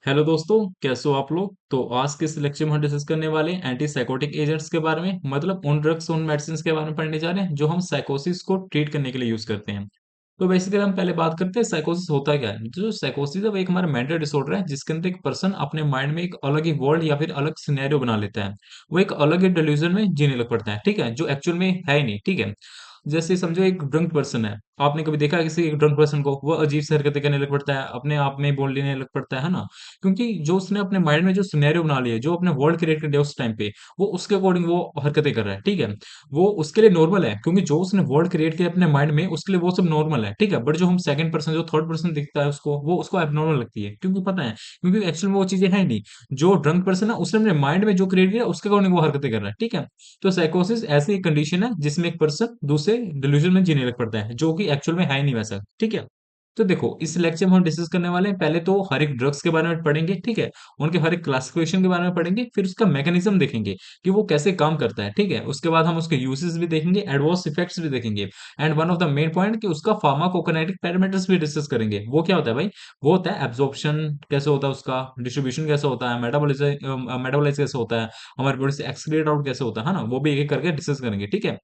Hello दोस्तों, कैसे हो आप लोग। तो आज के इस लेक्चर में हम डिस्कस करने वाले हैं एंटी साइकोटिक एजेंट्स के बारे में, मतलब उन ड्रग्स उन मेडिसिन के बारे में पढ़ने जा रहे हैं जो हम साइकोसिस को ट्रीट करने के लिए यूज करते हैं। तो बेसिकली हम पहले बात करते हैं साइकोसिस होता क्या है। जो साइकोसिस है वो एक हमारा मेंटल डिसऑर्डर है जिसके अंदर एक पर्सन अपने माइंड में एक अलग ही वर्ल्ड या फिर अलग सिनेरियो बना लेता है। वो एक अलग ही डिल्यूजन में जीने लग पड़ता है, ठीक है, जो एक्चुअल में है ही नहीं, ठीक है। जैसे समझो एक ड्रंक पर्सन है, आपने कभी देखा है किसी एक ड्रंक पर्सन को, वो अजीब सी हरकतें करने लग पड़ता है, अपने आप में बोल लेने लग पड़ता है ना। क्योंकि जो उसने अपने माइंड में जो सिनेरियो बना लिया है, जो अपने वर्ल्ड क्रिएट कर दिया उस टाइम पे, वो उसके अकॉर्डिंग वो हरकतें कर रहा है, ठीक है। वो उसके लिए नॉर्मल है क्योंकि जो उसने वर्ल्ड क्रिएट किया अपने माइंड में उसके लिए वो सब नॉर्मल है, ठीक है। बट जो हम सेकंड पर्सन जो थर्ड पर्सन दिखता है उसको, वो उसको एबनॉर्मल लगती है, क्योंकि पता है, क्योंकि एक्चुअल में वो चीजें है नहीं। जो ड्रंक पर्सन है उसने अपने माइंड में जो क्रिएट किया उसके अकॉर्डिंग वो हरकतें कर रहा है, ठीक है। तो साइकोसिस ऐसी एक कंडीशन है जिसमें एक पर्सन दूसरे डिल्यूजन में जीने लग पड़ता है, जो कि एक्चुअल में है ही नहीं वैसा, ठीक है। तो देखो इस लेक्चर में हम डिस्कस करने वाले हैं, पहले तो हर एक ड्रग्स के बारे में पढ़ेंगे, ठीक है। उनके हर एक क्लासिफिकेशन के बारे में पढ़ेंगे, फिर उसका मैकेनिज्म देखेंगे कि वो कैसे काम करता है, ठीक है। उसके बाद हम उसके यूसेस भी देखेंगे, एडवर्स इफेक्ट्स भी देखेंगे, and one of the main point कि उसका फार्माकोकाइनेटिक पैरामीटर्स भी डिस्कस करेंगे। वो क्या होता है भाई, वो होता है एब्जॉर्प्शन कैसे होता है, उसका डिस्ट्रीब्यूशन कैसे होता है, मेटाबॉलिज्म कैसे होता है, हमारे बॉडी से एक्सक्रीट आउट कैसे होता है ना, वो भी एक एक करके डिस्कस करेंगे, ठीक है।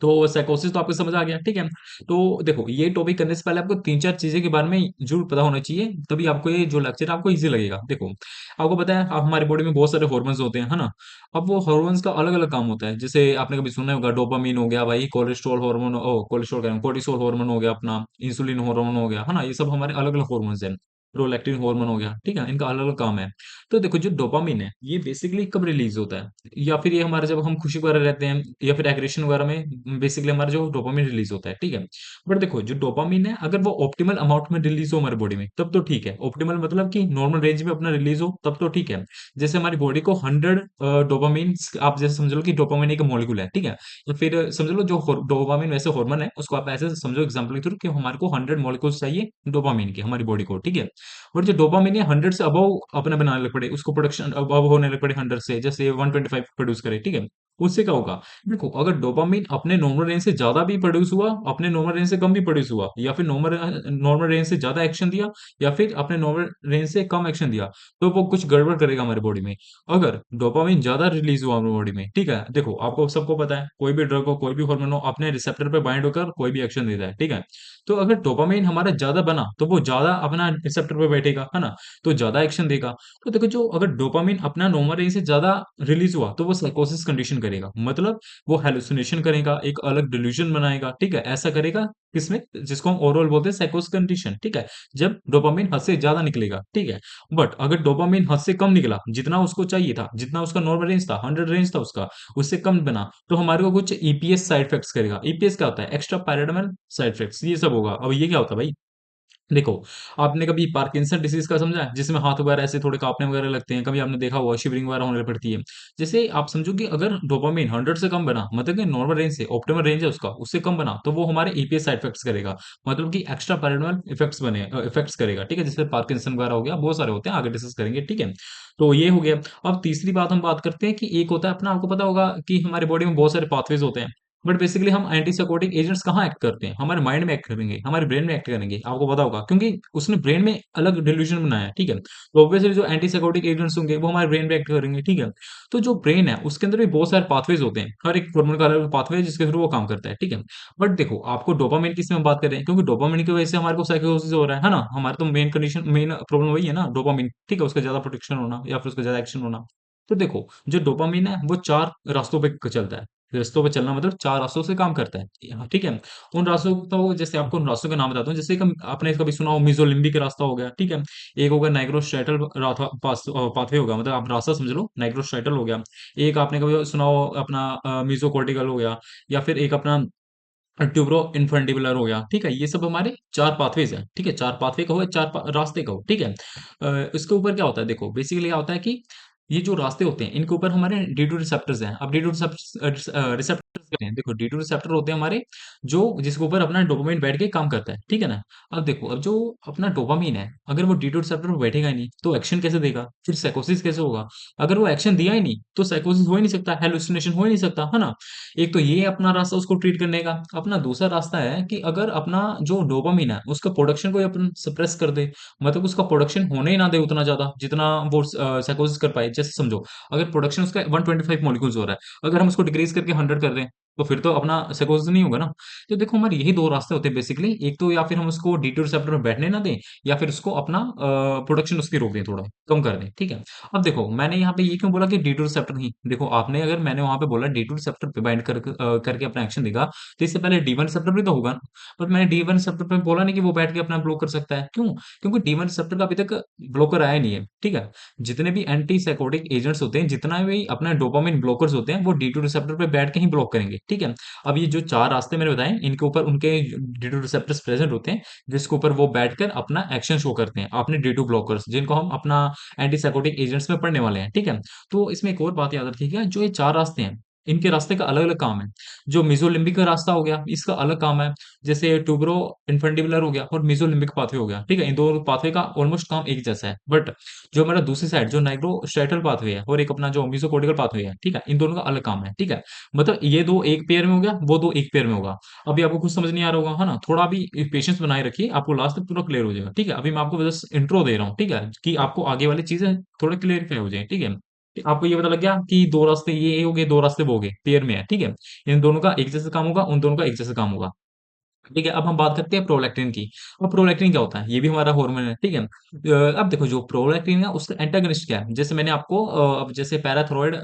तो साइकोसिस तो आपको समझ आ गया, ठीक है। तो देखो ये टॉपिक करने से पहले आपको तीन चार चीजें के बारे में जरूर पता होना चाहिए, तभी आपको ये जो लेक्चर है आपको इजी लगेगा। देखो आपको पता है, अब हमारी बॉडी में बहुत सारे हॉर्मोन्स होते हैं, है ना। अब वो हॉर्मोन्स का अलग अलग काम होता है, जैसे आपने कभी सुना होगा डोपामीन हो गया भाई, कोलेस्ट्रॉल हार्मोन, ओ कोलेस्ट्रॉल कह रहा हूँ, कोर्टिसोल हार्मोन हो गया अपना, इंसुलिन हार्मोन हो गया, है ना। ये सब हमारे अलग अलग हॉर्मोन्स हैं। प्रोलैक्टिन हार्मोन हो गया, ठीक है, इनका अलग अलग काम है। तो देखो जो डोपामिन है ये बेसिकली कब रिलीज होता है, या फिर ये हमारे जब हम खुशी वगैरह रहते हैं या फिर एग्रेशन वगैरह में बेसिकली हमारा जो डोपामिन रिलीज होता है, ठीक है। बट देखो जो डोपामिन है अगर वो ऑप्टिमल अमाउंट में रिलीज हो हमारी बॉडी में तब तो ठीक है, ऑप्टिमल मतलब कि नॉर्मल रेंज में अपना रिलीज हो तब तो ठीक है। जैसे हमारी बॉडी को 100 डोपामिन, आप जैसे समझ लो कि डोपामिन एक मॉलिक्यूल है, ठीक है। तो फिर समझ लो जो डोपामिन वैसे हार्मोन है उसको आप ऐसे समझो एग्जाम्पल के थ्रू कि हमारे को 100 मॉलिक्यूल्स चाहिए डोपामिन की हमारी बॉडी को, ठीक है। और जो डोपामिन है 100 से अबव अपने बनाने लग पड़े, उसको प्रोडक्शन अबव होने लग पड़े 100 से, जैसे 125 प्रोड्यूस करे, ठीक है। उससे क्या होगा, देखो अगर डोपामिन अपने नॉर्मल रेंज से ज्यादा भी प्रोड्यूस हुआ, अपने नॉर्मल रेंज से कम भी प्रोड्यूस हुआ, या फिर नॉर्मल नॉर्मल रेंज से ज्यादा एक्शन दिया, या फिर अपने नॉर्मल रेंज से कम एक्शन दिया, तो वो कुछ गड़बड़ करेगा हमारी बॉडी में। अगर डोपामिन ज्यादा रिलीज हुआ हमारी बॉडी में, ठीक है, देखो आपको सबको पता है कोई भी ड्रग हो कोई भी हार्मोन हो अपने रिसेप्टर पे बाइंड होकर कोई भी एक्शन देता है, ठीक है। तो अगर डोपामिन हमारा ज्यादा बना तो वो ज्यादा अपना रिसेप्टर पे बैठेगा, है ना, तो ज्यादा एक्शन देगा। तो देखो जो अगर डोपामिन अपना नॉर्मल रेंज से ज्यादा रिलीज हुआ तो वो साइकोसिस कंडीशन करेगा, मतलब वो हेलुसिनेशन करेगा, एक अलग डिल्यूजन बनाएगा, ठीक है, ऐसा करेगा। किसमें, जिसको हम ओवरऑल बोलते हैं साइकोसिस कंडीशन, ठीक है। जब डोपामिन हद से ज्यादा निकलेगा, ठीक है। बट अगर डोपामिन हद से कम निकला, जितना उसको चाहिए था, जितना उसका नॉर्मल रेंज था 100 रेंज था उसका, उससे कम बना, तो हमारे को कुछ ईपीएस साइड इफेक्ट्स करेगा। ईपीएस क्या होता है, एक्स्ट्रा पैराडाइमल साइड इफेक्ट्स, ये सब होगा। अब ये क्या होता है भाई, देखो आपने कभी पार्किंसन डिसीज का समझा है, जिसमें हाथ वगैरह ऐसे थोड़े कांपने वगैरह लगते हैं, कभी आपने देखा होगा शिवरिंग वगैरह होने पड़ती है। जैसे आप समझो कि अगर डोपामिन 100 से कम बना, मतलब कि नॉर्मल रेंज से ऑप्टिमल रेंज है उसका, उससे कम बना, तो वो हमारे ईपीएस साइड इफेक्ट्स करेगा, मतलब कि एक्स्ट्रा पैरानोमल इफेक्ट्स बने इफेक्ट्स करेगा, ठीक है। जैसे पार्किंसन वगैरह हो गया, बहुत सारे होते हैं, आगे डिस्कस करेंगे, ठीक है। तो ये हो गया। अब तीसरी बात हम बात करते हैं कि एक होता है अपना, आपको पता होगा कि हमारी बॉडी में बहुत सारे पाथवेज होते हैं। बट बेसिकली हम एंटी साइकोटिक एजेंट्स कहाँ एक्ट करते हैं, हमारे माइंड में एक्ट करेंगे, हमारे ब्रेन में एक्ट करेंगे, आपको पता होगा, क्योंकि उसने ब्रेन में अलग डिल्यूजन बनाया है, ठीक है। तो ऑब्वियसली जो एंटी साइकोटिक एजेंट्स होंगे वो हमारे ब्रेन में एक्ट करेंगे, ठीक है। तो जो ब्रेन है उसके अंदर भी बहुत सारे पाथवेज होते हैं, हर एक हार्मोन का अलग पाथवे है जिसके थ्रू वो काम करता है, ठीक है। बट देखो आपको डोपामिन किस में बात कर रहे हैं, क्योंकि डोपामिन की वजह से हमारे को साइकोसिस हो रहा है ना, हमारे तो मेन कंडीशन मेन प्रॉब्लम वही है ना, डोपामिन, ठीक है, उसका ज्यादा प्रोटेक्शन होना या फिर उसका ज्यादा एक्शन होना। तो देखो जो डोपामिन है वो चार रास्तों पे चलता है, रास्तों पे चलना मतलब चार रास्तों से काम करता है, हाँ, ठीक है। उन रास्तों तो जैसे आपको उन रास्तों के नाम बताता हूँ, जैसे कि आपने कभी सुना हो मिजोलिम्बिक रास्ता हो गया, ठीक है। एक होगा नाइग्रोस्ट्राटल पाथवे होगा, मतलब आप रास्ता समझ लो, नाइग्रोस्ट्राटल हो गया। एक आपने कभी सुना हो अपना मिजोकॉर्टिकल हो गया, या फिर एक अपना ट्यूबरो इन्फंडिबुलर हो गया, ठीक है। ये सब हमारे चार पाथवेज हैं, ठीक है, चार पाथवे कहो या चार रास्ते कहो, ठीक है। इसके ऊपर क्या होता है, देखो बेसिकली क्या होता है कि ये जो रास्ते होते हैं इनके ऊपर हमारे डी टू रिसेप्टर्स हैं। अब डी टू रिसेप्टर्स क्या हैं? देखो डी टू रिसेप्टर होते हैं हमारे, जो जिसके ऊपर अपना डोपामिन बैठ के काम करता है, ठीक है ना। अब देखो, अब जो अपना डोपामिन है, अगर वो डी टू रिसेप्टर पर बैठेगा ही नहीं तो एक्शन कैसे देगा, फिर साइकोसिस कैसे होगा। अगर वो एक्शन दिया ही नहीं तो साइकोसिस हो ही नहीं सकता, हेलुसिनेशन हो ही नहीं सकता, है ना। एक तो ये अपना रास्ता उसको ट्रीट करने का। अपना दूसरा रास्ता है कि अगर अपना जो डोपामिन है उसका प्रोडक्शन को अपन सप्रेस कर दे, मतलब उसका प्रोडक्शन होने ही ना दे उतना ज्यादा जितना वो साइकोसिस कर पाए। जैसे समझो, अगर प्रोडक्शन उसका 125 मॉलिक्यूल्स हो रहा है, अगर हम उसको डिक्रीज करके 100 कर दें तो फिर तो अपना साइकोसिस नहीं होगा ना। तो देखो, हमारे यही दो रास्ते होते हैं बेसिकली। एक तो या फिर हम उसको डी टू रिसेप्टर में बैठने ना दें, या फिर उसको अपना प्रोडक्शन उसकी रोक दें, थोड़ा कम कर दें, ठीक है। अब देखो, मैंने यहाँ पे ये क्यों बोला कि डी टू रिसेप्टर नहीं, देखो आपने, अगर मैंने वहां पे बोला डी टू रिसेप्टर पे बाइंड करके अपना एक्शन देगा, तो इससे पहले डी वन रिसेप्टर भी तो होगा ना। बट मैंने डी वन रिसेप्टर पे बोला नहीं कि वो बैठ के अपना ब्लॉक कर सकता है। क्यों? क्योंकि डी वन रिसेप्टर का अभी तक ब्लॉकर आया नहीं है, ठीक है। जितने भी एंटी साइकोटिक एजेंट्स होते हैं, जितना भी अपना डोपामिन ब्लॉकर्स होते हैं, वो डी टू रिसेप्टर पे बैठ के ही ब्लॉक करेंगे, ठीक है। अब ये जो चार रास्ते मैंने बताए, इनके ऊपर उनके डी टू रिसेप्टर्स प्रेजेंट होते हैं, जिसके ऊपर वो बैठकर अपना एक्शन शो करते हैं, अपने डी टू ब्लॉकर्स, जिनको हम अपना एंटी साइकोटिक एजेंट्स में पढ़ने वाले हैं, ठीक है। तो इसमें एक और बात याद रखिएगा, जो ये चार रास्ते हैं, इनके रास्ते का अलग अलग काम है। जो मिजोलिम्बिक का रास्ता हो गया, इसका अलग काम है। जैसे ट्यूबरो इन्फेंडिबुलर हो गया और मिजोलिम्बिक पाथवे हो गया, ठीक है। इन दोनों पाथवे का ऑलमोस्ट काम एक जैसा है। बट जो हमारा दूसरी साइड जो नाइग्रोस्ट्रेटल पाथवे है और एक अपना जो मेसोकोर्टिकल पाथवे है, ठीक है, इन दोनों का अलग काम है, ठीक है। मतलब ये दो एक पेयर में हो गया, वो दो एक पेयर में होगा। अभी आपको कुछ समझ नहीं आ रहा होगा, है ना। थोड़ा भी पेशेंस बनाए रखिए, आपको लास्ट तक पूरा क्लियर हो जाएगा, ठीक है। अभी मैं आपको बस इंट्रो दे रहा हूँ, ठीक है, कि आपको आगे वाली चीजें थोड़ा क्लियरिफाई हो जाए, ठीक है। आपको ये पता लग गया कि दो रास्ते ये हो गए, दो रास्ते वो हो गए, पेयर में है, ठीक है। इन दोनों का एक जैसा काम होगा, उन दोनों का एक जैसा काम होगा, ठीक है। अब हम बात करते हैं प्रोलैक्टिन की। अब प्रोलैक्टिन क्या होता है? ये भी हमारा हार्मोन है, ठीक है। अब देखो, जो प्रोलैक्टिन है उसका एंटागनिस्ट क्या है? जैसे मैंने आपको अब जैसे पैराथायरॉयड,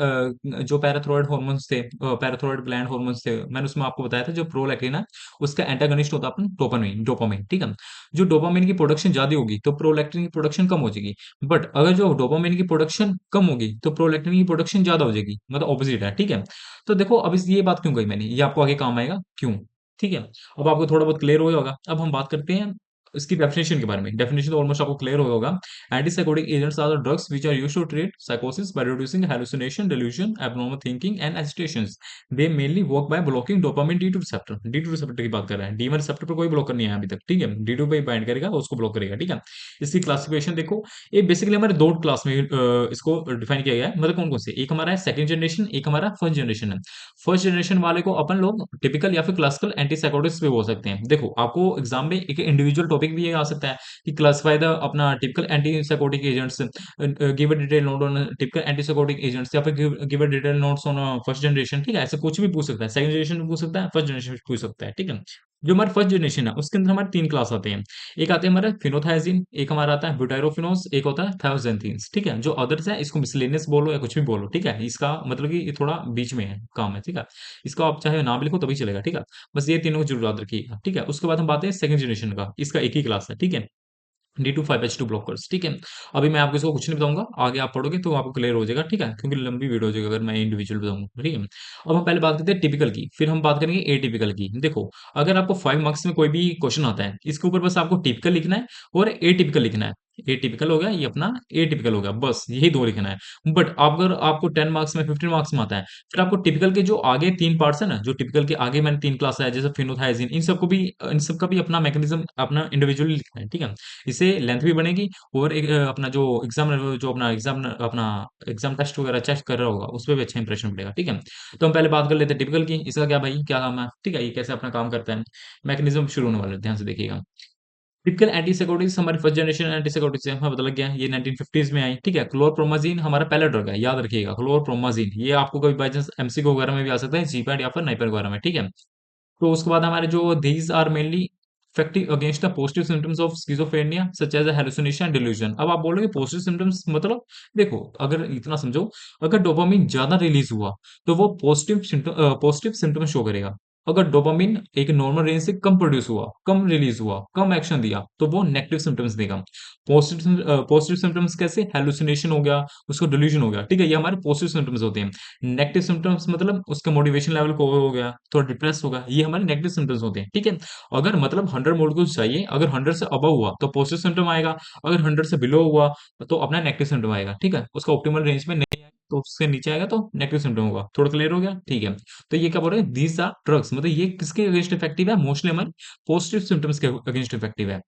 जो पैराथायरॉयड हार्मोन्स थे, पैराथायरॉयड ग्लैंड हार्मोन्स थे, मैंने उसमें आपको बताया था जो प्रोलैक्टिन है उसका एंटागनिस्ट होता है अपन डोपामिन, डोपामिन, ठीक है। जो डोपामिन की प्रोडक्शन ज्यादा होगी तो प्रोलैक्टिन की प्रोडक्शन कम हो जाएगी। बट अगर जो डोपामिन की प्रोडक्शन कम होगी तो प्रोलैक्टिन की प्रोडक्शन ज्यादा हो जाएगी, मतलब ऑपोजिट है, ठीक है। तो देखो, अब इस ये बात क्यों कही मैंने, ये आपको आगे काम आएगा क्यों, ठीक है। अब आपको थोड़ा बहुत क्लियर हो गया होगा। अब हम बात करते हैं इसकी डेफिनेशन के बारे में। डेफिनेशन तो ऑलमोस्ट आपको क्लियर हो गया होगा। Antipsychotic agents are the drugs which are used to treat साइकोसिस by reducing hallucination, delusion, abnormal thinking and agitations. They mainly work by blocking dopamine D2 receptor. D2 receptor की बात कर रहे हैं, D1 रिसेप्टर पर कोई ब्लॉकर नहीं आया अभी तक, ठीक है। D2 पे बाइंड करेगा तो उसको ब्लॉक करेगा, ठीक है। इसकी क्लासिफिकेशन देखो, ये बेसिकली हमारे दो क्लास में इसको डिफाइन किया गया है। मतलब कौन कौन से, एक हमारा है सेकंड जनरेशन, एक हमारा फर्स्ट जनरेशन है। फर्स्ट जनरेशन वाले को अपन लोग टिपिकल या फिर क्लासिकल एंटीसाइकोटिक्स भी बोल सकते हैं। देखो, आपको एग्जाम में एक इंडिविजुअल टॉपिक भी ये आ सकता है कि क्लासिफाई द अपना typical antipsychotic agents, give a detail note on typical antipsychotic agents, या फिर give a detail notes on first generation, ठीक है। ऐसे कुछ भी पूछ सकता है, सेकंड जनरेशन भी पूछ सकता है, फर्स्ट जनरेशन भी पूछ सकता है, ठीक है। जो हमारे फर्स्ट जनरेशन है उसके अंदर हमारे तीन क्लास आते हैं। एक आते हैं हमारे फिनोथाइजिन, एक हमारा आता है ब्यूटाइरोफिनोस, एक होता है थायोजेंथीन्स, ठीक है। जो अदर्स है इसको मिसलेनियस बोलो या कुछ भी बोलो, ठीक है। इसका मतलब कि ये थोड़ा बीच में है काम है, ठीक है। इसको आप चाहे नाम लिखो तभी चलेगा, ठीक है। बस ये तीनों को जरूर याद रखिएगा, ठीक है। उसके बाद हम बात है सेकंड जनरेशन का, इसका एक ही क्लास है, ठीक है। D2 5H2 ब्लॉकर्स, ठीक है। अभी मैं आपको इसको कुछ नहीं बताऊंगा, आगे आप पढ़ोगे तो आपको क्लियर हो जाएगा, ठीक है, क्योंकि लंबी वीडियो हो जाएगी अगर मैं इंडिविजुअल बताऊंगा, ठीक है। अब हम पहले बात करते हैं टिपिकल की, फिर हम बात करेंगे एटिपिकल की। देखो, अगर आपको 5 मार्क्स में कोई भी क्वेश्चन आता है, इसके ऊपर बस आपको टिपिकल लिखना है और एटिपिकल लिखना है। ए टिपिकल हो गया, ये अपना ए टिपिकल हो गया, बस यही दो लिखना है। बट अगर आपको 10 मार्क्स में 15 मार्क्स में आता है, फिर आपको टिपिकल के जो आगे तीन पार्ट्स है ना, जो टिपिकल के आगे मैंने तीन क्लास है, जैसे फिनोथाइजिन, इन सबका भी अपना मैकेनिज्म अपना इंडिविजुअली लिखना है, ठीक है। इससे लेंथ भी बनेगी और एक अपना जो एग्जाम टेस्ट वगैरह चेक कर रहा होगा उस पर भी अच्छा इंप्रेशन पड़ेगा, ठीक है। तो हम पहले बात कर लेते हैं टिपिकल की, इसका क्या भाई, क्या काम है, ठीक है, ये कैसे अपना काम करता है। मैकेनिज्म शुरू होने वाले हैं, ध्यान से देखिएगा। टिपिकल एंटीसाइकोटिक्स हमारी फर्स्ट जनरेशन एंटीसाइकोटिक्स है, हमें पता लग गया ये 1950s में आई, ठीक है। क्लोरप्रोमाजीन हमारा पहला ड्रग है, याद रखिएगा, क्लोरप्रोमाजीन। ये आपको कभी बाई चांस एमसीक्यू वगैरह में भी आ सकता है, जीपैट या फिर नाइपेट वगैरह में, ठीक है। तो उसके बाद हमारे जो these are mainly effective against the positive symptoms of schizophrenia such as hallucination and delusion. अब आप बोलोगे पॉजिटिव सिम्टम्स मतलब, देखो अगर इतना समझो, अगर डोपामिन ज्यादा रिलीज हुआ तो वो पॉजिटिव सिम्टम शो करेगा। अगर डोपामिन एक नॉर्मल रेंज से कम प्रोड्यूस हुआ, कम रिलीज हुआ, कम एक्शन दिया, तो वो नेगेटिव सिम्टम्स देगा। पॉजिटिव सिम्टम्स कैसे, हेलुसिनेशन हो गया, उसको डिल्यूजन हो गया, ठीक है, ये हमारे पॉजिटिव सिम्टम्स होते हैं। नेगेटिव सिम्टम्स मतलब उसका मोटिवेशन लेवल को हो गया, थोड़ा डिप्रेस होगा, ये हमारे नेगेटिव सिम्टम्स होते हैं, ठीक है। अगर मतलब 100 मॉलिक्यूल्स चाहिए, अगर 100 से अबव हुआ तो पॉजिटिव सिम्टम आएगा, अगर 100 से बिलो हुआ तो अपना नेगेटिव सिम्टम आएगा, ठीक है, उसका ऑप्टिमल रेंज में नहीं तो उसके नीचे आएगा तो नेगेटिव सिम्टम होगा। थोड़ा क्लियर हो गया? ठीक है। तो ये क्या बोल रहे हैं? दीज़ आर ड्रग्स, मतलब ये किसके अगेंस्ट इफेक्टिव है? मोस्टली हमारे पॉजिटिव सिम्पटम्स के अगेंस्ट इफेक्टिव है।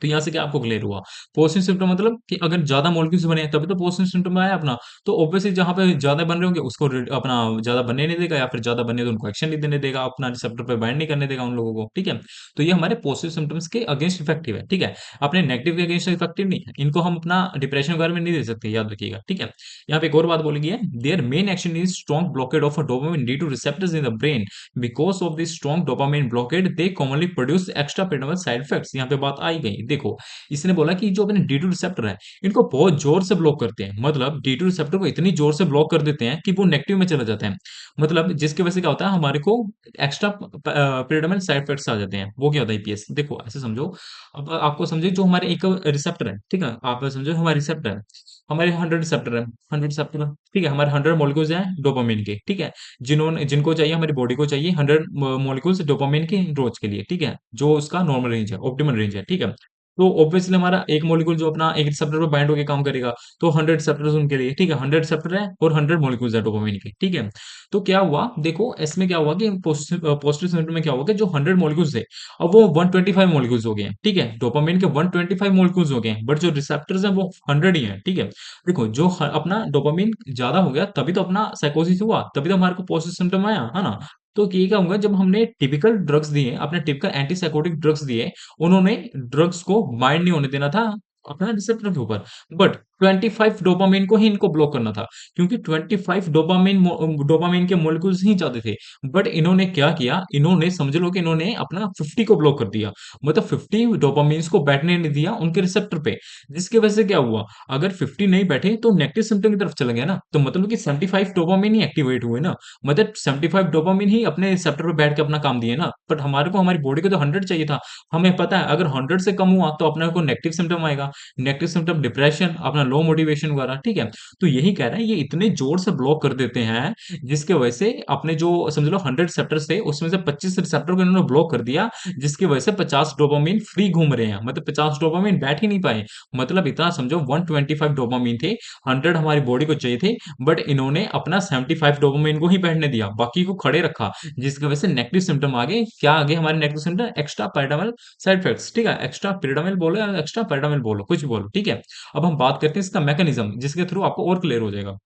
तो यहाँ से क्या आपको क्लियर हुआ? पॉजिटिव सिम्पटम मतलब कि अगर ज़्यादा मॉलिक्यूल्स बने हैं, तभी तो पॉजिटिव सिम्पटम आया अपना। तो ऑब्वियसली जहाँ पे ज़्यादा बन रहे होंगे उसको अपना ज़्यादा बनने नहीं देगा, या फिर ज़्यादा बने तो उनको एक्शन नहीं देने देगा, अपना रिसेप्टर पे बाइंड नहीं करने देगा उन लोगों को, ठीक है? तो ये हमारे पॉजिटिव सिम्टम्स के अगेंस्ट इफेक्टिव है, ठीक है? अपने नेगेटिव के अगेंस्ट इफेक्टिव नहीं है। इनको हम अपना डिप्रेशन वगैरह में नहीं दे सकते, याद रखिएगा, ठीक है? यहाँ पे एक और बात बोली गई है, their main action is strong blockade of dopamine D two receptors in the brain. Because of this strong dopamine blockade they commonly produce extra penal side effects. यहाँ पे बात आई गई, देखो इसने बोला कि जो अपने डी2 रिसेप्टर है, इनको बहुत जोर से ब्लॉक करते हैं, मतलब डी2 रिसेप्टर को इतनी जोर से ब्लॉक कर देते हैं कि वो नेगेटिव में चले जाते हैं, मतलब जिसकी वजह से क्या होता है, हमारे को एक्स्ट्रा पेरिडोमल साइड इफेक्ट्स आ जाते हैं। वो क्या होता है ईपीएस? देखो ऐसे समझो, अब आपको समझो जो हमारे एक रिसेप्टर है, ठीक है, आप समझो हमारे रिसेप्टर है, हमारे 100 रिसेप्टर है, 100 रिसेप्टर, ठीक है, हमारे 100 मॉलिक्यूल्स हैं डोपामिन के, ठीक है, जिनको चाहिए, हमारी बॉडी को चाहिए 100 मॉलिक्यूल्स डोपामिन की रोज के लिए, ठीक है, जो उसका नॉर्मल रेंज है, ऑप्टिमल रेंज है, ठीक है। तो ऑब्वियसली हमारा एक मॉलिक्यूल जो अपना एक रिसेप्टर पे बाइंड होकर काम करेगा, तो 100 रिसेप्टर्स उनके लिए, ठीक है, 100 रिसेप्टर है और 100 मॉलिक्यूल्स है डोपामिन के, ठीक है। तो क्या हुआ, देखो इसमें क्या हुआ कि पॉजिटिव सेंटर में क्या हुआ कि जो 100 मॉलिक्यूल्स थे, अब वो 125 मॉलिक्यूल्स हो गए हैं, ठीक है, डोपामिन के 125 मॉलिक्यूल्स हो गए हैं, बट जो रिसेप्टर्स हैं वो 100 ही हैं, ठीक है। देखो जो अपना डोपामिन ज्यादा हो गया, तभी तो अपना साइकोसिस हुआ, तभी तो हमारे को पॉजिटिव सिम्टम आया, है ना? तो ये क्या होगा, जब हमने टिपिकल ड्रग्स दिए, अपने टिपिकल एंटीसाइकोटिक ड्रग्स दिए, उन्होंने ड्रग्स को बाइंड नहीं होने देना था अपना रिसेप्टर के ऊपर, बट 25 डोपामिन को ही इनको ब्लॉक करना था, क्योंकि 25 डोपामिन के मॉलिक्यूल्स ही चाहते थे। बट इन्होंने क्या किया, इन्होंने समझ लो कि इन्होंने अपना 50 को ब्लॉक कर दिया, मतलब 50 डोपामिन्स को बैठने नहीं दिया उनके रिसेप्टर पे, जिसकी वजह से क्या हुआ, अगर 50 नहीं बैठे तो नेगेटिव सिम्टम की तरफ चला गया ना, तो मतलब कि 75 डोपामिन ही एक्टिवेट हुए ना, मतलब 75 डोपामिन ही अपने रिसेप्टर पे बैठ के अपना काम दिए ना, बट हमारे को हमारी बॉडी को तो 100 चाहिए था। हमें पता है अगर 100 से कम हुआ तो अपने को नेगेटिव सिम्टम आएगा, नेगेटिव सिम्टम डिप्रेशन, अपना लो मोटिवेशन वगैरह, ठीक है। तो यही कह रहे हैं, ये इतने जोर से ब्लॉक कर देते हैं, जिसकी वजह से अपने जो समझ लो 100 रिसेप्टर्स थे, उसमें से 25 रिसेप्टर को इन्होंने ब्लॉक कर दिया, जिसकी वजह से 50 डोपामिन फ्री घूम रहे हैं, मतलब 50 डोपामिन बैठ ही नहीं पाए, मतलब इतना समझो 125 डोपामिन थे, 100 हमारी बॉडी को चाहिए थे, बट इन्होंने अपना 75 डोपामिन को ही बैठने दिया, बाकी को खड़े रखा, जिसकी वजह से नेगेटिव सिम्टम आ गए। क्या आ गए हमारे negative symptom? Extra pyramidal side effects, ठीक है, एक्स्ट्रा पिराडामल बोलो या एक्स्ट्रा पैराडामल बोलो, कुछ भी बोलो, ठीक है। अब हम बात करते हैं इसका मैकेनिज्म, जिसके थ्रू आपको और क्लियर हो जाएगा।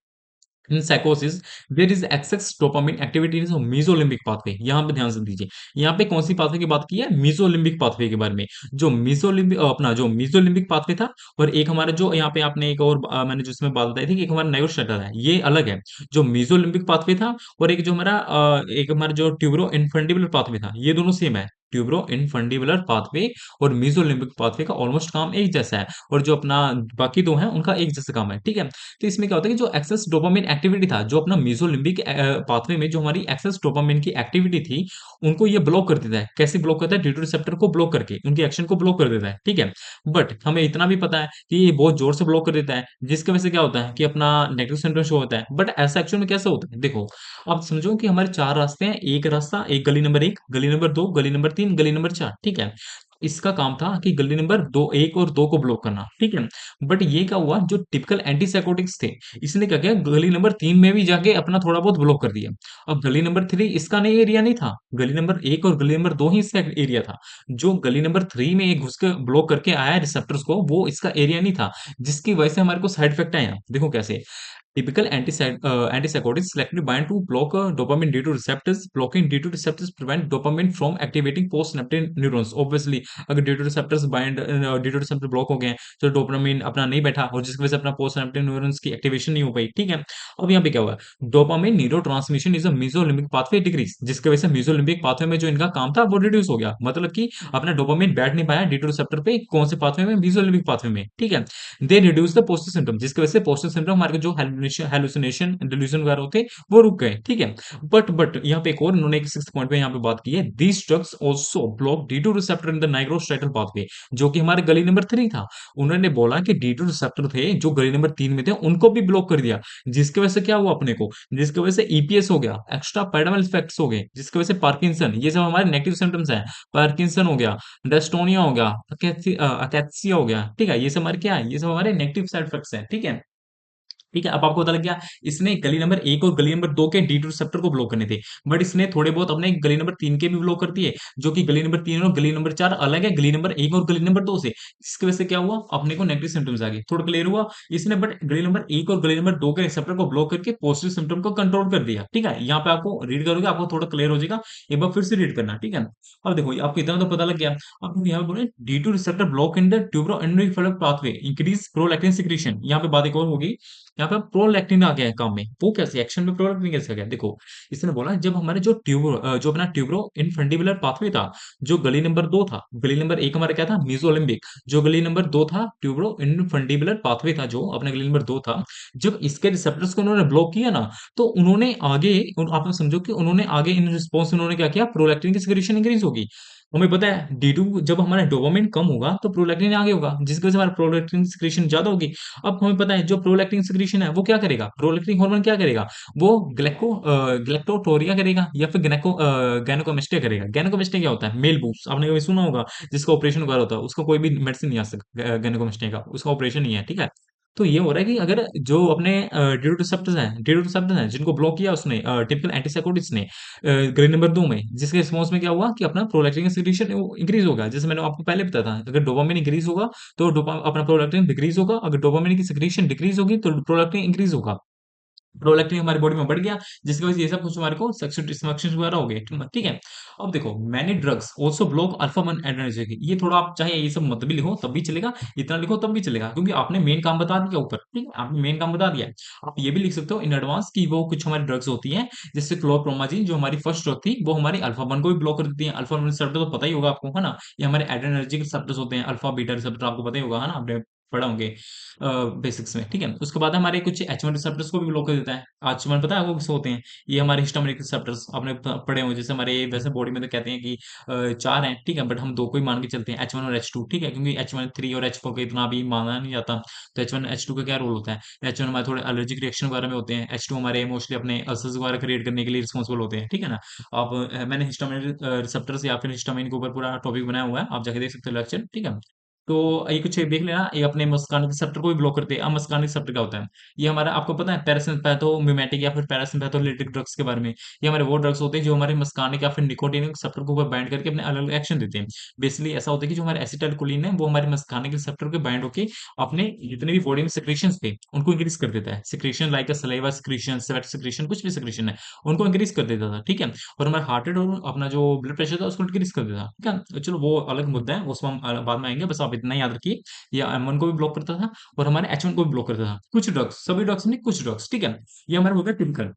इन साइकोसिस there is excess dopamine activity in mesolimbic pathway. यहाँ पे ध्यान से दीजिए, यहाँ पे कौन सी पाथवे की बात की है? मीजोलिम्बिक पाथवे के बारे में। जो मीजोलिम्बिक अपना जो मीजोलिम्बिक पाथवे था, और एक हमारा जो यहाँ पे आपने एक और मैंने जिसमें बात बताई थी कि एक हमारा नाइरोस्ट्रेटल है, ये अलग है। जो मीजोलिम्बिक पाथवे था, और एक जो हमारा एक हमारा जो ट्यूबरो इनफंडिबुलर पाथवे था, ये दोनों सेम है। ट्यूबरो इनफंडिबुलर पाथवे और मीजोलिम्बिक पाथवे का ऑलमोस्ट काम एक जैसा है, और जो अपना बाकी दो हैं उनका एक जैसा काम है, ठीक है। तो इसमें क्या होता है कि जो एक्सेस डोपामिन एक्टिविटी था, जो अपना मेसोलिम्बिक पाथवे में जो हमारी एक्सेस डोपामिन की एक्टिविटी थी, उनको ये ब्लॉक कर देता है। कैसे ब्लॉक करता है? डी2 रिसेप्टर को ब्लॉक करके, उनकी एक्शन को ब्लॉक कर देता है, ठीक है। बट हमें इतना भी पता है कि ये बहुत जोर से ब्लॉक कर देता है, जिसकी वजह से क्या होता है कि अपना नेगेटिव सिम्टम शो होता है। बट ऐसा एक्चुअल में कैसे होता है? देखो, आप समझो कि हमारे चार रास्ते हैं, एक रास्ता, एक गली नंबर एक, गली नंबर दो, गली नंबर तीन, गली नंबर चार, ठीक है। इसका काम था कि गली नंबर दो, एक और दो को ब्लॉक करना, ठीक है। बट ये क्या हुआ, जो टिपिकल एंटीसाइकोटिक्स थे, इसने क्या किया, गली नंबर 3 में भी जाके अपना थोड़ा बहुत ब्लॉक कर दिया। अब गली नंबर 3 इसका नहीं, एरिया नहीं था, गली नंबर 1 और गली नंबर 2 ही इसका एरिया था। जो गली नंबर 3 में ये घुस के ब्लॉक करके आया रिसेप्टर्स को, वो इसका एरिया नहीं था, जिसकी वजह से हमारे को साइड इफेक्ट आया। देखो कैसे, typical antipsychotics selectively bind to block dopamine D2 receptors. Blocking D2 receptors prevent dopamine from activating postsynaptic neurons. Obviously, अगर D2 receptors bind D2 receptor block हो गए हैं, तो डोपामिन अपना नहीं बैठा, और जिसकी वजह से अपना पोस्टसिनेप्टिक न्यूरॉन्स की एक्टिवेशन नहीं हो पाई, ठीक है। अब यहाँ पे क्या हुआ, dopamine neuro transmission is a mesolimbic pathway decrease, जिसकी वजह से मेसोलिम्बिक पाथवे में जो इनका काम था वो रिड्यूस हो गया, मतलब कि अपना डोपामिन बैठ नहीं पाया डी2 रिसेप्टर पे, कौन से पाथवे में? मेसोलिम्बिक पाथवे में, ठीक है। They reduce the positive symptom, जिसकी वजह से पॉजिटिव सिम्टम हमारे जो हेलुसिनेशन डिल्यूजन वगैरह होते वो रुक गए, ठीक है। बट यहाँ पे एक और इन्होंने एक सिक्स पॉइंट पे यहाँ पे बात की है, these drugs also block D two receptor in the नाइग्रोस्ट्राइटल pathway, जो कि हमारे गली नंबर 3 था। उन्होंने बोला कि डी टू रिसेप्टर थे जो गली नंबर 3 में थे, उनको भी ब्लॉक कर दिया, जिसकी वजह से क्या हुआ अपने को, जिसकी वजह से ईपीएस हो गया, एक्स्ट्रा पैराडामल इफेक्ट्स हो गए, जिसकी वजह से पार्किंसन, ये सब हमारे नेगेटिव सिम्टम्स हैं। पार्किंसन हो गया, डेस्टोनिया हो गया, अकैथसिया हो गया, ठीक है, ये सब हमारे क्या है, ये सब हमारे नेगेटिव साइड इफेक्ट्स हैं, ठीक है। ठीक है, अब आपको पता लग गया इसने गली नंबर 1 और गली नंबर 2 के D2 रिसेप्टर को ब्लॉक करने थे। बट इसने थोड़े बहुत अपने गली नंबर 3 के भी ब्लॉक कर दिए, जो कि गली नंबर 3 और गली नंबर 4 अलग है गली नंबर 1 और गली नंबर 2 से। इसकी वजह से क्या हुआ? अपने को नेगेटिव सिम्पटम्स आ गए। थोड़ा क्लियर हुआ? इसने बट गली नंबर 1 और गली नंबर 2 के रिसेप्टर को ब्लॉक करके पॉजिटिव सिम्पटम को कंट्रोल कर दिया। ठीक है? यहाँ पे आपको रीड करोगे, आपको थोड़ा क्लियर हो जाएगा। एक बार फिर से रीड करना, ठीक है? अब देखो आपको इतना तो पता लग गया। अब यहाँ पे बोले D2 receptor block in the tuberoinfundibular pathway, increase prolactin secretion. यहाँ पे बात एक और होगी, यहाँ पे प्रोलैक्टिन आ गया है काम में। वो कैसे एक्शन में प्रोलैक्टिन कैसे आ गया? देखो इसने बोला जब हमारे जो अपना ट्यूबरो इनफंडिबुलर पाथवे था, जो गली नंबर 2 था, गली नंबर 1 हमारा क्या था? मेसोलिम्बिक। जो गली नंबर 2 था ट्यूबरो इनफंडिबुलर पाथवे था, जो अपना गली नंबर 2 था। जब इसके रिसेप्टर्स को उन्होंने ब्लॉक किया ना, तो उन्होंने आगे आप समझो कि उन्होंने आगे इन रिस्पॉन्स उन्होंने क्या किया? प्रोलैक्टिन की सिक्रीशन इंक्रीज होगी। हमें पता है D2 जब हमारा डोपामिन कम होगा तो प्रोलैक्टिन आगे होगा, जिसकी वजह से हमारा प्रोलैक्टिन सिक्रीशन ज्यादा होगी। अब हमें पता है जो प्रोलैक्टिन सिक्रीशन है वो क्या करेगा? प्रोलैक्टिन हार्मोन क्या करेगा? वो ग्लैक्टोटोरिया करेगा या फिर गैनोकोमेस्टिया करेगा। गैनोकोमेस्टिया क्या होता है? मेल बूब्स, आपने कभी सुना होगा, जिसका ऑपरेशन वगैरह होता है, उसका कोई भी मेडिसिन नहीं आ सकता। गैनोकोमेस्टिया का उसका ऑपरेशन नहीं है, ठीक है? तो ये हो रहा है कि अगर जो अपने ड्यूरोसेप्टर्स हैं जिनको ब्लॉक किया उसने टिपिकल एंटीसाइकोटिक्स ने ग्रेड नंबर 2 में, जिसके रिस्पॉन्स में क्या हुआ कि अपना प्रोलैक्टिन सिक्रीशन इंक्रीज होगा। जैसे मैंने आपको पहले बताया था, अगर डोपामिन इंक्रीज होगा तो अपना प्रोलैक्टिन डिक्रीज होगा, अगर डोपामिन की सिक्रीशन डिक्रीज होगी तो प्रोलैक्टिन इंक्रीज होगा। प्रोलैक्टिन हमारी बॉडी में बढ़ गया, जिसकी वजह से ये सब कुछ हमारे को सेक्सुअल डिसफंक्शन वगैरह हो गए, ठीक है? अब देखो many drugs also block alpha 1 adrenergic. ये थोड़ा आप चाहे ये सब मत भी लिखो तब भी चलेगा, इतना लिखो तब भी चलेगा, क्योंकि आपने मेन काम बता दिया ऊपर, ठीक है? आपने मेन काम बता दिया है। आप ये भी लिख सकते हो इन एडवांस की वो कुछ हमारी ड्रग्स होती हैं, जैसे क्लोप्रोमाजीन जो हमारी फर्स्ट ड्रग थी, वो हमारी अल्फा 1 को भी ब्लॉक कर देती है। अल्फा 1 रिसेप्टर तो पता ही होगा आपको, है ना? ये हमारे एड्रेनर्जिक रिसेप्टर्स होते हैं, अल्फा बीटा रिसेप्टर आपको पता ही होगा, है ना? आपने पढ़ा होंगे बेसिक्स में, ठीक है? उसके बाद हमारे कुछ H1 रिसेप्टर्स को भी ब्लॉक कर देता है। H1 पता है आपको किससे होते हैं? ये हमारे हिस्टामिनिक रिसेप्टर्स आपने पढ़े होंगे, जैसे हमारे वैसे बॉडी में तो कहते हैं कि चार हैं, ठीक है? बट हम दो को ही मान के चलते हैं, H1 और H2, ठीक है? क्योंकि H1 3 और H4 को इतना भी माना नहीं जाता। तो H1 H2 का क्या रोल होता है? H1 हमारे थोड़े एलर्जिक रिएक्शन वगैरह में होते हैं, H2 हमारे मोस्टली अपने अल्सर्स वगैरह क्रिएट करने के लिए रिस्पॉन्सिबल होते हैं, ठीक है ना? आप मैंने हिस्टामिन रिसेप्टर्स या फिर हिस्टामिन के ऊपर पूरा टॉपिक बनाया हुआ है, आप जाके देख सकते हो लेक्चर, ठीक है? तो ये कुछ देख लेना, ये अपने मस्कानिक रिसेप्टर को भी ब्लॉक करते हैं। अब मस्कानिक रिसेप्टर क्या होता है? ये हमारा आपको पता है पैरासिम्पैथोमिमेटिक या फिर पैरासिम्पैथोलिटिक ड्रग्स के बारे में। ये हमारे वो ड्रग्स होते हैं जो हमारे मस्कानिक या फिर निकोटिनिक रिसेप्टर के ऊपर बाइंड करके अपने अलग-अलग एक्शन देते हैं। बेसिकली ऐसा होता है कि जो हमारे एसिटाइलकोलिन है वो हमारे मस्कानिक रिसेप्टर पे बाइंड होके अपने जितने भी बॉडी में सिक्रीशंस थे उनको इंक्रीज कर देता है। सिक्रीशन लाइक अ सलाइवा सिक्रीशन, स्वेट सिक्रीशन, कुछ भी सिक्रीशन है, उनको इंक्रीज कर देता था, ठीक है? और हमारा हार्ट रेट और अपना जो ब्लड प्रेशर था उसको इंक्रीज कर देता, ठीक है? तो चलो वो अलग मुद्दा है, उसमें हम बाद में आएँगे, बस आप इतना याद रखिए। ये M1 को भी ब्लॉक करता था और हमारे H1 को भी ब्लॉक करता था। कुछ ड्रग्स, सभी ड्रग्स नहीं, कुछ ड्रग्स, ठीक है? ये हमारा हो गया टिपिकल।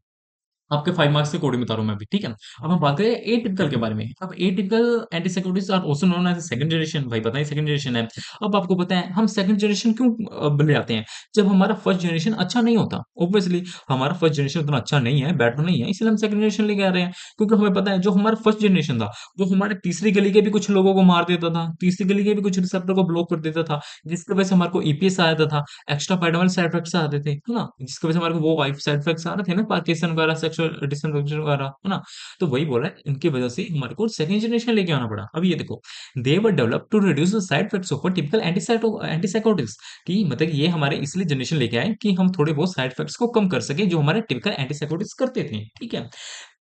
आपके 5 मार्क्स के अकॉर्डिंग बता रहा हूँ मैं अभी, ठीक है? अब हम बात करें एटिपिकल के बारे में। अब atypical antipsychotics are also known as second generation, भाई पता है सेकंड जनरेशन है। अब आपको पता है हम सेकंड जनरेशन क्यों ले आते हैं? जब हमारा फर्स्ट जनरेशन अच्छा नहीं होता। ऑब्वियसली हमारा फर्स्ट जनरेशन उतना अच्छा नहीं है, बेटर नहीं है, इसलिए हम सेकंड जनरेशन लेके आ रहे हैं। क्योंकि हमें पता है जो हमारा फर्स्ट जनरेशन था, वो हमारे तीसरी गली के भी कुछ लोगों को मार देता था, तीसरी गली के भी कुछ रिसेप्टर को ब्लॉक कर देता था, जिसकी वजह से हमारे को ईपीएस आ जाता था, एक्स्ट्रा पैरानॉर्मल साइड इफेक्ट्स आते थे, है ना? जिसकी वजह से हमारे को वो वाइफ साइड इफेक्ट्स आ रहे थे ना, पार्किंसन वगैरह, सेक्सुअल डिसफंक्शन वगैरह, है ना? तो वही बोल रहा है, इनकी वजह से हमारे को सेकंड जनरेशन लेके आना पड़ा। अब ये देखो, they were developed to reduce the side effects of typical antipsychotics, कि मतलब ये हमारे इसलिए जनरेशन लेके आए कि हम थोड़े बहुत साइड इफेक्ट्स को कम कर सके जो हमारे टिपिकल एंटीसाइकोटिक्स करते थे, ठीक है?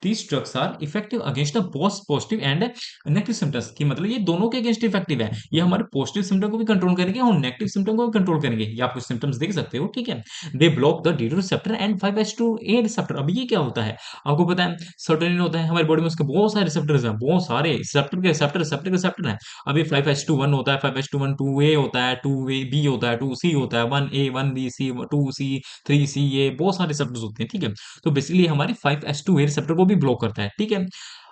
These drugs are effective against the both positive and negative symptoms, की मतलब ये दोनों के अगेंस्ट इफेक्टिव है। ये हमारे पॉजिटिव सिम्टम को भी कंट्रोल करेंगे और नेगेटिव सिम्टम को भी कंट्रोल करेंगे। ये आप कुछ सिम्टम्स देख सकते हो, ठीक है? They block the D2 receptor and 5H2A receptor. अब ये क्या होता है? आपको पता है सर्टेनिन होता है हमारी बॉडी में, उसके बहुत सारे रिसेप्टर्स हैं, बहुत सारे रिसेप्टर के रिसेप्टर रिसेप्टर के रिसेप्टर हैं। अभी 5H21 होता है, 5H21 2A होता है, 2B होता है, 2C होता है, 1A 1B C 2C 3C, ये बहुत सारे रिसेप्टर्स होते हैं, ठीक है? तो बेसिकली हमारे 5H2A रिसेप्टर को भी ब्लॉक करता है, ठीक है?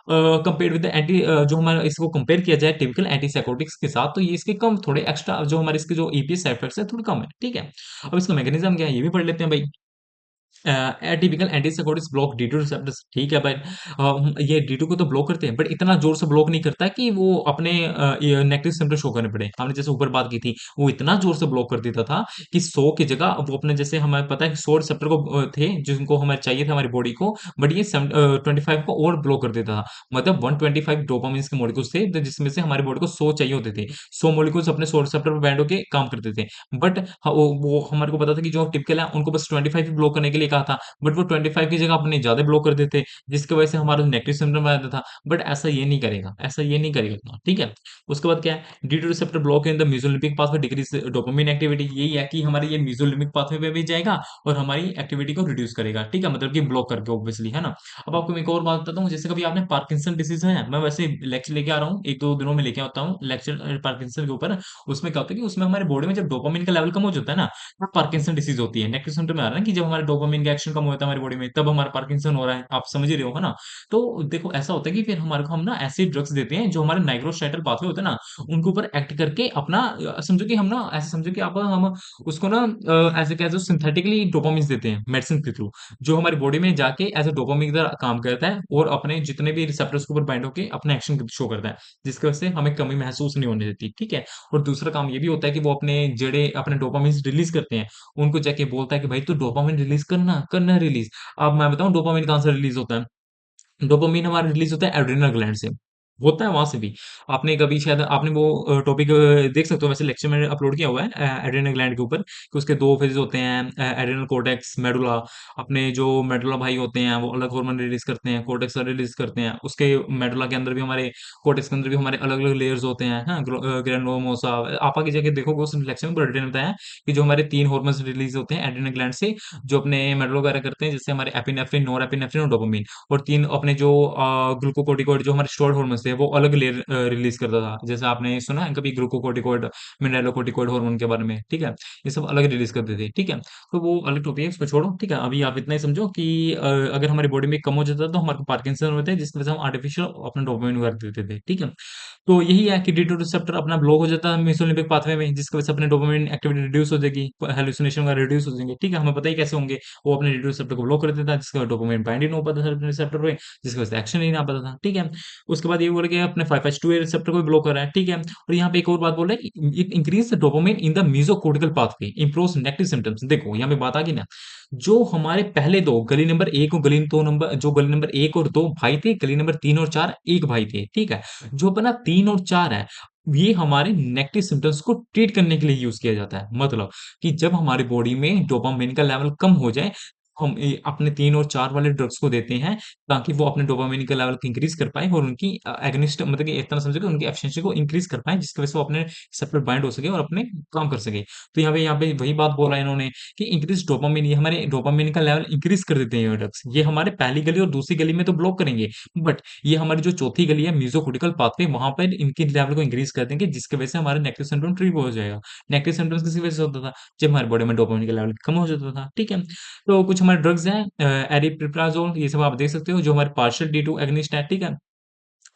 कंपेयर विद द जो हमारा इसको कंपेयर किया जाए टिपिकल एंटीसाइकोटिक्स के साथ, तो ये इसके कम थोड़े एक्स्ट्रा जो हमारे इसके जो ईपीएस साइड इफेक्ट्स है थोड़े कम है, ठीक है? अब इसका मैकेनिज्म क्या है ये भी पढ़ लेते हैं भाई। Atypical antipsychotics block D2 receptors, ठीक है भाई। ये D2 को तो ब्लॉक करते हैं, बट इतना जोर से ब्लॉक नहीं करता है कि वो अपने ये नेगेटिव सिम्टम शो करने पड़े। हमने जैसे ऊपर बात की थी, वो इतना जोर से ब्लॉक कर देता था कि 100 की जगह वो अपने, जैसे हमें पता है कि 100 रिसेप्टर को थे जिनको हमें चाहिए था हमारी बॉडी को, बट ये 25 को और ब्लॉक कर देता था। मतलब 125 डोपामिन के मॉलिक्यूल्स थे, तो जिसमें से हमारी बॉडी को 100 चाहिए होते थे। 100 मॉलिक्यूल्स अपने 100 रिसेप्टर पर बैंड होके काम करते थे। बट वो हमारे को पता था कि जो टिपिकल है उनको बस 25 ही ब्लॉक करने के लिए कहा था, बट वो 25 की जगह अपने ज़्यादा ब्लॉक कर देते, जिसकी वजह से हमारा नेगेटिव सिम्पटम आ जाता था। बट ऐसा ये नहीं करेगा, ऐसा ये नहीं करेगा इतना, ठीक है? उसके बाद क्या है? D two receptor block in the mesolimbic pathway decrease dopamine activity. यही है कि हमारे ये मेसोलिम्बिक पाथवे पे भी जाएगा और हमारी एक्टिविटी को रिड्यूस करेगा, ठीक है? मतलब कि ब्लॉक करके ऑब्वियसली, है ना? अब आपको मैं एक और बात बताता हूँ, जैसे कभी आपने पार्किंसन डिसीज है, मैं वैसे लेक्चर लेके आ रहा हूँ, 1-2 दिनों में लेके आता हूँ लेक्चर पार्किंसन के ऊपर। उसमें क्या होता है कि उसमें हमारे बॉडी में जब डोपामाइन का लेवल कम हो जाता है ना, तब पार्किंसन डिसीज होती है। नेगेटिव सिम्पटम में आ रहा है ना कि जब हमारे डोपामाइन का एक्शन कम होता है हमारी बॉडी में, तब हमारा पार्किंसन हो रहा है। आप समझ ही रहे हो, है ना? तो देखो ऐसा होता है कि फिर हमारे को हम ना ऐसे ड्रग्स देते हैं जो हमारे नाइट्रोस्ट्राइटल पाथवे होते हैं ना, उनके ऊपर एक्ट करके अपना समझो कि हम ना ऐसे समझो कि आप हम उसको ना ऐसे कह दो सिंथेटिकली डोपामिन देते हैं मेडिसिन के थ्रू, जो हमारी बॉडी में जाके एज अ डोपामिन की तरह काम करता है और अपने जितने भी रिसेप्टर्स के ऊपर बाइंड होके अपना एक्शन शो करता है, जिसकी वजह से हमें कमी महसूस नहीं होने देती, ठीक है? और दूसरा काम ये भी होता है कि वो अपने जड़े अपने डोपामिन रिलीज करते हैं, उनको जाके बोलता है कि भाई तू डोपामिन रिलीज करना करना रिलीज। अब मैं बताऊं डोपामिन कहाँ से रिलीज होता है? डोपामाइन हमारा रिलीज होता है एड्रेनल ग्लैंड से, होता है वहां से भी। आपने कभी शायद आपने वो टॉपिक देख सकते हो, वैसे लेक्चर में अपलोड किया हुआ है एड्रेनल ग्लैंड के ऊपर, कि उसके दो फेजेस होते हैं, एड्रेनल कोर्टेक्स, मेडुला। अपने जो मेडुला भाई होते हैं वो अलग हार्मोन रिलीज करते हैं, कोर्टेक्स रिलीज करते हैं, उसके मेडुला के अंदर भी हमारे, कोर्टेक्स के अंदर भी हमारे अलग अलग लेयर्स होते हैं, हाँ, ग्रेनुलोसा। आप आगे जाके देखोगे उस लेक्चर में पूरा डिटेल में बताया है कि जो हमारे 3 हार्मोन्स रिलीज होते हैं एड्रेनल ग्लैंड से, जो अपने मेडुला वगैरह करते हैं, जैसे हमारे एपिनेफ्रिन, नॉरएपिनेफ्रिन और डोपामिन। और 3 अपने जो ग्लूकोकोर्टिकोइड जो हमारे स्टेरॉयड हार्मोन्स थे, वो अलग लेयर रिलीज करता था। जैसे आपने सुना है कभी ग्लूकोकोर्टिकोइड, मिनरलोकोर्टिकोइड हार्मोन के बारे में, ठीक है? ये सब अलग रिलीज करते थे, ठीक है? तो वो अलग टॉपिक है, उसको छोड़ो, ठीक है? अभी आप इतना ही समझो कि अगर हमारी बॉडी में कम हो जाता है तो हमारे को पार्किंसन होता है, जिसकी वजह से हम आर्टिफिशियल अपना डोपामिन वगैरह देते थे, ठीक है? तो यही है कि D2 रिसेप्टर अपना ब्लॉक हो जाता है मेसोलिम्बिक पाथवे में, जिसकी वजह से अपने डोपामिन एक्टिविटी रिड्यूस हो जाएगी, हेलुसिनेशन वगैरह रिड्यूस हो जाएंगे, ठीक है? हमें पता ही कैसे होंगे। वो अपने D2 रिसेप्टर को ब्लॉक कर देता है, जिसका डोपामिन बाइंड ही नहीं हो पाता था अपने रिसेप्टर पे, जिसकी वजह से एक्शन ही नहीं आ पाता था, ठीक है? उसके बाद ये बोल के अपने 5-HT2A रिसेप्टर को भी ब्लॉक कर रहा है, ठीक है? और यहाँ पे एक और बात बोल रहा है कि it increase the dopamine in the mesocortical pathway, improves negative symptoms. देखो यहाँ पे बात आ गई ना, जो हमारे पहले दो गली नंबर 1 और गली 2 नंबर, जो गली नंबर 1 और 2 भाई थे, गली नंबर 3 और 4 एक भाई थे, ठीक है? जो अपना 3 और 4 है, ये हमारे नेगेटिव सिम्पटम्स को ट्रीट करने के लिए यूज किया जाता है। मतलब कि जब हमारी बॉडी में डोपामिन का लेवल कम हो जाए, हम अपने 3 और 4 वाले ड्रग्स को देते हैं, ताकि वो अपने डोपामिन के लेवल को इंक्रीज कर पाए और उनकी एगनिस्ट, मतलब कि इस तरह समझो कि उनकी एफिशिएंसी को इंक्रीज कर पाए, जिसकी वजह से वो अपने रिसेप्टर बाइंड हो सके और अपने काम कर सके। तो यहाँ पे वही बात बोला है इन्होंने कि इंक्रीज डोपामिन, ये हमारे डोपामिन का लेवल इंक्रीज कर देते हैं ये ड्रग्स। ये हमारे पहली गली और दूसरी गली में तो ब्लॉक करेंगे, बट ये हमारी जो चौथी गली है मेसोकोर्टिकल पाथवे, वहां पर इनके लेवल को इंक्रीज कर देंगे, जिसकी वजह से हमारे नेगेटिव सिम्पटम ट्रीट हो जाएगा। नेगेटिव सिम्पटम्स किसी वजह से होता था? जब हमारे बॉडी में डोपामिन का लेवल कम हो जाता था, ठीक है? तो कुछ हमारे ड्रग्स हैं, एरिप्रिप्राज़ोल, ये सब आप देख सकते हो, जो हमारे पार्शियल D2 एगनिस्ट है, ठीक है?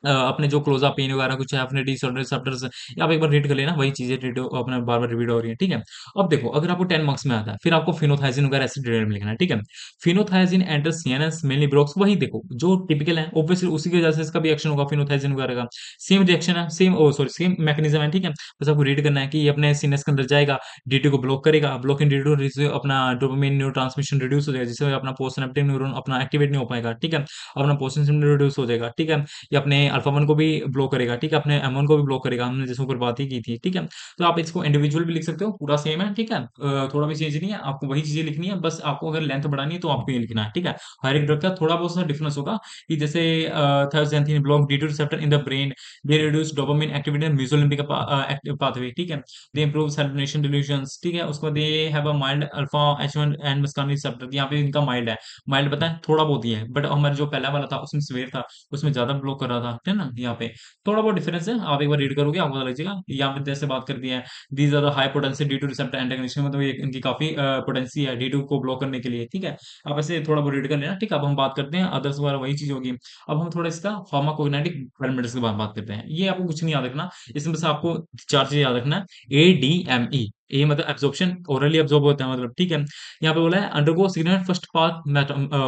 अपने जो क्लोज़ापेइन वगैरह कुछ है, अपने डी रिसेप्टर्स, ये आप एक बार रीड कर लेना, वही चीज़ें रीड अपना बार-बार रिपीट हो रही है, ठीक है? अब देखो, अगर आपको 10 मार्क्स में आता है, फिर आपको फेनोथाइज़िन वगैरह ऐसे डिटेल में लिखना है, ठीक है? फेनोथाइज़िन एंटर्स सीएनएस मेनली ब्लॉक्स, वही देखो, जो टिपिकल है, ऑब्वियसली उसी की वजह से इसका भी एक्शन होगा फेनोथाइज़िन वगैरह का। सेम रिएक्शन है, same oh sorry same mechanism है, ठीक है? बस आपको रीड करना है कि ये अपने सीनस के अंदर जाएगा, D2 को ब्लॉक करेगा, ब्लॉक इन D2 से अपना डोपामाइन न्यूरोट्रांसमिशन रिड्यूस हो जाएगा, जिससे अपना पोस्टसिनेप्टिक न्यूरॉन अपना एक्टिवेट नहीं हो पाएगा, ठीक है? अपना पोस्टसिनेप्टिक रिड्यूस हो जाएगा, ठीक है? ये अपने अल्फा 1 को भी ब्लॉक करेगा, ठीक है? अपने M1 को भी ब्लॉक करेगा, हमने जैसे ऊपर बात ही की थी, ठीक है? तो आप इसको इंडिविजुअल भी लिख सकते हो, पूरा सेम है, ठीक है? थोड़ा भी चेंज नहीं है, आपको वही चीज़ें लिखनी है, बस आपको अगर लेंथ बढ़ानी है तो आपको ये लिखना है, ठीक है? हर एक ड्रग का थोड़ा बहुत सा डिफरेंस होगा, कि जैसे thiothixene block D2 receptor in the brain, they reduce dopamine activity in mesolimbic active pathway, ठीक है? दे इंप्रूव सैचुरेशन डिल्यूशंस, ठीक है? उसके बाद they have a mild alpha H1 and muscarinic receptor, यहाँ पे इनका माइल्ड है। माइल्ड पता है थोड़ा बहुत ही है, बट हमारा जो पहला वाला था उसमें सीवियर था, उसमें ज़्यादा ब्लॉक कर रहा था, है ना? यहाँ पे थोड़ा बहुत डिफरेंस है, आप एक बार रीड करोगे आपको पता लग जाएगा। यहाँ पे जैसे बात कर दी है, these are the high potency D2 receptor antagonist, मतलब ये इनकी काफी पोटेंसी है D2 को ब्लॉक करने के लिए, ठीक है? आप ऐसे थोड़ा बहुत रीड कर लेना, ठीक है? अब हम बात करते हैं अदर्स वगैरह, वही चीज होगी। अब हम थोड़ा इसका फार्माकोग्नाटिक पैरामीटर्स के बारे में बात करते हैं। ये आपको कुछ नहीं याद रखना, इसमें बस आपको 4 चीजें याद रखना है। ADME, ये मतलब एब्जॉर्प्शन ओरली एब्जॉर्ब होता है मतलब, ठीक है। यहाँ पे बोला है undergo significant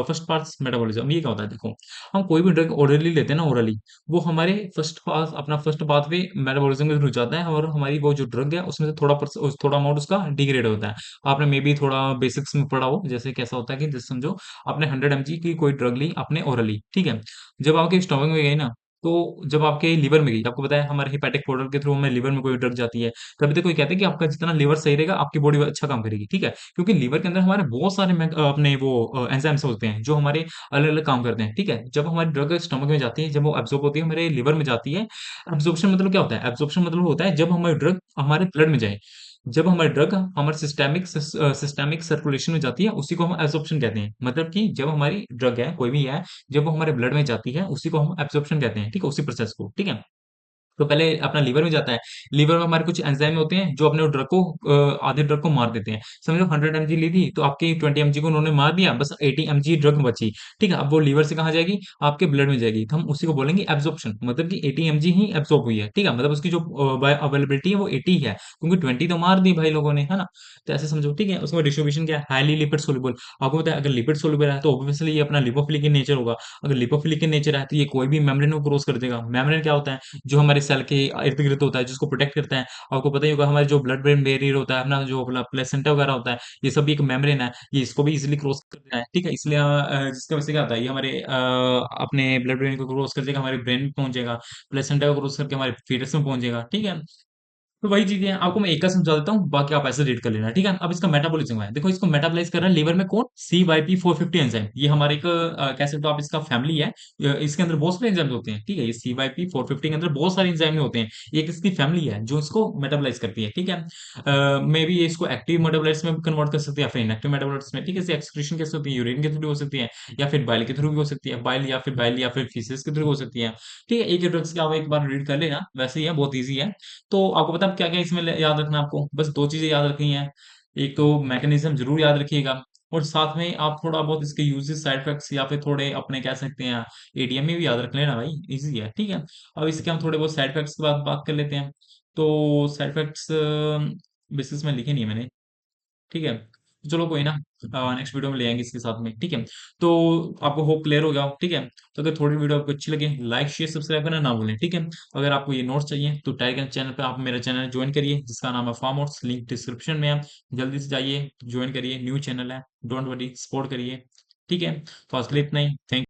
first pass metabolism. ये क्या होता है देखो, हम कोई भी ड्रग ओरली लेते हैं ना, ओरली, वो हमारे फर्स्ट पास अपना फर्स्ट पाथवे मेटाबॉलिज्म के थ्रू जाता है, और हमारी वो जो ड्रग है उसमें से थोड़ा अमाउंट उसका डिग्रेड होता है। आपने मे बी थोड़ा बेसिक्स में पढ़ा हो, जैसे कैसा होता है कि जैसे समझो आपने 100 mg की कोई ड्रग ली आपने ओरली, ठीक है। जब आपके स्टोमक में गई ना, तो जब आपके लीवर में गई, आपको पता है हमारे हेपेटिक पोर्टल के थ्रू हमें लीवर में कोई ड्रग जाती है, तभी तो कोई कहते हैं कि आपका जितना लीवर सही रहेगा आपकी बॉडी अच्छा काम करेगी, ठीक है। क्योंकि लीवर के अंदर हमारे बहुत सारे अपने वो एंजाइम्स होते हैं जो हमारे अलग अलग काम करते हैं, ठीक है। जब हमारी ड्रग स्टमक में जाती है, जब वो एब्जॉर्ब होती है हमारे लीवर में जाती है। एब्जॉर्प्शन मतलब क्या होता है, एब्जॉर्प्शन मतलब होता है जब हमारी ड्रग हमारे ब्लड में जाए, जब हमारी ड्रग हमारे सिस्टेमिक सर्कुलेशन में जाती है, उसी को हम एब्जॉर्प्शन कहते हैं। मतलब कि जब हमारी ड्रग है कोई भी है, जब वो हमारे ब्लड में जाती है उसी को हम एब्जॉर्प्शन कहते हैं, ठीक है, उसी प्रोसेस को, ठीक है। तो पहले अपना लीवर में जाता है, लीवर में हमारे कुछ एंजाइम होते हैं जो अपने ड्रग को आधे ड्रग को मार देते हैं। समझो 100 mg ली थी तो आपकी 20 mg को उन्होंने मार दिया, बस 80 mg ड्रग बची, ठीक है। अब वो लीवर से कहाँ जाएगी, आपके ब्लड में जाएगी, तो हम उसी को बोलेंगे एब्जॉर्प्शन, मतलब कि 80 mg ही एब्जॉर्ब हुई है, ठीक है। मतलब उसकी जो अवेलेबिलिटी है वो 80 है, क्योंकि 20 तो मार दी भाई लोगों ने, है ना। तो ऐसे समझो, ठीक है। उसमें डिस्ट्रीब्यूशन क्या है, हाईली लिपिड सोल्यूबल। आपको पता है अगर लिपिड सोल्यूबल है तो ऑब्वियसली ये अपना लिपोफिलिक इन नेचर होगा। अगर लिपोफिलिक इन नेचर है तो ये कोई भी मेम्ब्रेन को क्रॉस कर देगा। मेम्ब्रेन क्या होता है, जो हमारे सेल के इर्द-गिर्द होता है, जिसको प्रोटेक्ट करता है। आपको पता ही होगा हमारे जो ब्लड ब्रेन बैरियर होता है, अपना जो अपना प्लेसेंटा वगैरह होता है, ये सब भी एक मेम्ब्रेन है, ये इसको भी इज़िली क्रॉस कर देता है, ठीक है? इसलिए जिसकी वजह से क्या होता है, ये हमारे अपने ब्लड ब्रेन को क्रॉस कर देगा, हमारे ब्रेन में पहुँच जाएगा, प्लेसेंटा को क्रॉस करके हमारे fetus में पहुँच जाएगा, ठीक है? तो वही चीजें हैं, आपको मैं एक का समझा देता हूँ, बाकी आप ऐसे रीड कर लेना, ठीक है। अब इसका मेटाबॉलिज्म है, देखो इसको मेटाबोलाइज कर रहा है लीवर में कौन, CYP450 एंजाइम। ये हमारे एक कह सकते हो आप इसका फैमिली है। इसके अंदर बहुत सारे एंजाइम होते हैं, ठीक है। ये CYP450 के अंदर बहुत सारे एंजाइम होते हैं, ये एक इसकी फैमिली है जो इसको मेटाबोलाइज करती है, ठीक है। मे बी ये इसको एक्टिव मेटाबोलाइट्स में कन्वर्ट कर सकती है, या फिर इनएक्टिव मेटाबोलाइट्स में, ठीक है। एक्सक्रीशन कैसे होती है, यूरिन के थ्रू हो सकती है, या फिर बाइल के थ्रू भी हो सकती है, बाइल या फिर फीसेस के थ्रू हो सकती है, ठीक है। एक ड्रग्स का आप एक बार रीड कर लेना, वैसे ही है, बहुत ईजी है। तो आपको पता है क्या क्या इसमें याद रखना है, आपको बस दो चीजें याद रखनी है। एक तो मैकेनिज्म जरूर याद रखिएगा, और साथ में आप थोड़ा बहुत इसके यूजेस, साइड इफेक्ट्स, या फिर थोड़े अपने कह सकते हैं एडीएम में भी याद रख लेना भाई, इजी है, ठीक है। अब इसके हम थोड़े बहुत साइड इफेक्ट्स की बात कर लेते हैं। तो साइड इफेक्ट्स बेसिस में लिखे नहीं है मैंने, ठीक है। तो चलो कोई ना, नेक्स्ट वीडियो में ले आएंगे इसके साथ में, ठीक है। तो आपको होप क्लियर हो गया हो, ठीक है। तो अगर थोड़ी वीडियो आपको अच्छी लगे, लाइक शेयर सब्सक्राइब करना ना भूलें, ठीक है। अगर आपको ये नोट्स चाहिए तो टाइगर चैनल पे आप मेरा चैनल ज्वाइन करिए, जिसका नाम है फार्म आउट्स, लिंक डिस्क्रिप्शन में है। जल्दी से जाइए ज्वाइन करिए, न्यू चैनल है, डोंट वरी, सपोर्ट करिए, ठीक है। तो आज के लिए इतना ही, थैंक